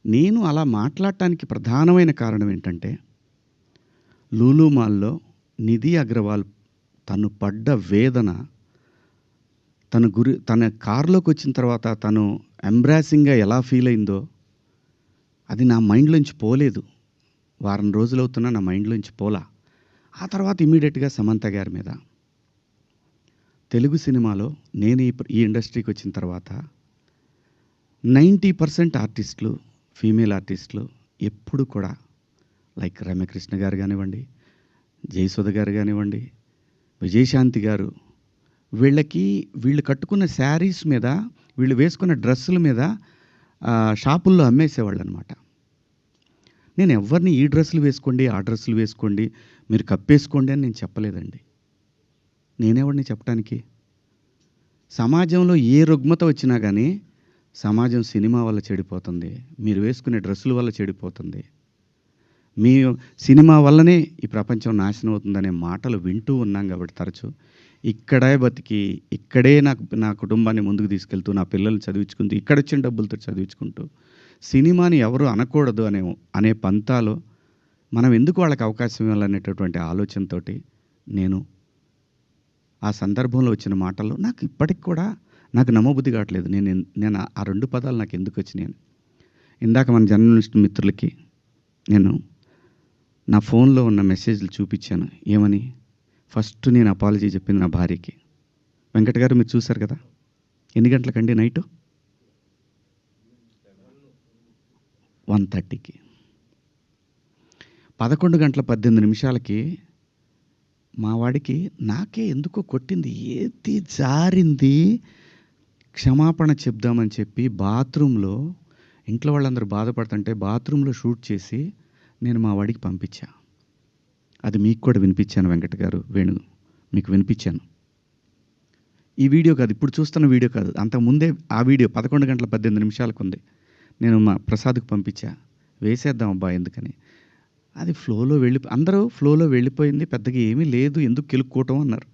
నేను అలా మాట్లాడటానికి ప్రధానమైన కారణం ఏంటంటే, 'లూలు మాల్‌లో' నిధి అగర్వాల్ తను పడ్డ వేదన, తన కార్‌లోకొచ్చిన తర్వాత తను ఎంబ్రాసింగ్‌గా ఎలా ఫీల్ అయిందో, అది నా మైండ్‌లోంచి పోలేదు. వారం రోజులవుతున్నా నా మైండ్‌లోంచి పోలా. ఆ తర్వాత ఇమ్మీడియేట్‌గా సమంత గారి మీద. తెలుగు సినిమాలో నేను ఈ ఇండస్ట్రీకొచ్చిన తర్వాత 90% ఆర్టిస్టులు, ఫీమేల్ ఆర్టిస్టులు ఎప్పుడు కూడా లైక్ రమ్యకృష్ణ గారు గానివ్వండి, జయసుధ గారు గానివ్వండి, విజయశాంతి గారు, వీళ్ళు కట్టుకున్న శారీస్ మీద, వీళ్ళు వేసుకున్న డ్రెస్సుల మీద షాపుల్లో అమ్మేసేవాళ్ళనమాట. నేను ఎవ్వరిని ఈ డ్రెస్సులు వేసుకోండి, ఆ డ్రెస్సులు వేసుకోండి, మీరు కప్పేసుకోండి అని నేను చెప్పలేదండి. నేనెవడిని చెప్పటానికి? సమాజంలో ఏ రుగ్మత వచ్చినా గానీ, సమాజం సినిమా వల్ల చెడిపోతుంది. మీరు వేసుకునే డ్రెస్సుల వల్ల చెడిపోతుంది. మీ సినిమా వల్లనే ఈ ప్రపంచం నాశనం అవుతుందనే మాటలు వింటూ ఉన్నాం కాబట్టి తరచు. ఇక్కడే బతికి, ఇక్కడే నా కుటుంబాన్ని ముందుకు తీసుకెళ్తూ, నా పిల్లల్ని చదివించుకుంటూ, ఇక్కడొచ్చిన డబ్బులతో చదివించుకుంటూ, సినిమాని ఎవరు అనకూడదు అనే పంతాలో మనం ఎందుకు వాళ్ళకి అవకాశం ఇవ్వాలనేటటువంటి ఆలోచనతోటి నేను ఆ సందర్భంలో వచ్చిన మాటలు నాకు ఇప్పటికి కూడా నాకు నమ్మబుద్ధి కావట్లేదు. నేను ఆ 2 పదాలు నాకెందుకొచ్చినాయని. ఇందాక మన జర్నలిస్ట్ మిత్రులకి నేను నా ఫోన్‌లో ఉన్న మెసేజ్‌లు చూపిచ్చాను. ఏమని? ఫస్ట్ నేను అపాలజీ చెప్పింది నా భార్యకి. వెంకట్ గారు మీరు చూసారు కదా! ఎన్ని గంటలకండి నైటు? 1:30కి. 11:18 మా వాడికి నాకే ఎందుకో కొట్టింది. ఏది జారింది, క్షమాపణ చెప్దామని చెప్పి బాత్రూమ్‌లో ఇంట్లో వాళ్ళందరూ బాధపడుతుంటే బాత్రూమ్‌లో షూట్ చేసి నేను మా వాడికి పంపించా. అది మీకు కూడా వినిపించాను వెంకట్ గారు, వేణు మీకు వినిపించాను. ఈ వీడియో కాదు, ఇప్పుడు చూస్తున్న వీడియో కాదు. అంతకుముందే ఆ వీడియో 11:18 ఉంది. నేను మా ప్రసాద్‌కి పంపించా. వేసేద్దాం అబ్బా ఎందుకని. అది అందరూ ఫ్లోలో వెళ్ళిపోయింది. పెద్దగా ఏమీ లేదు. ఎందుకు కెలుక్కోవటం అన్నారు.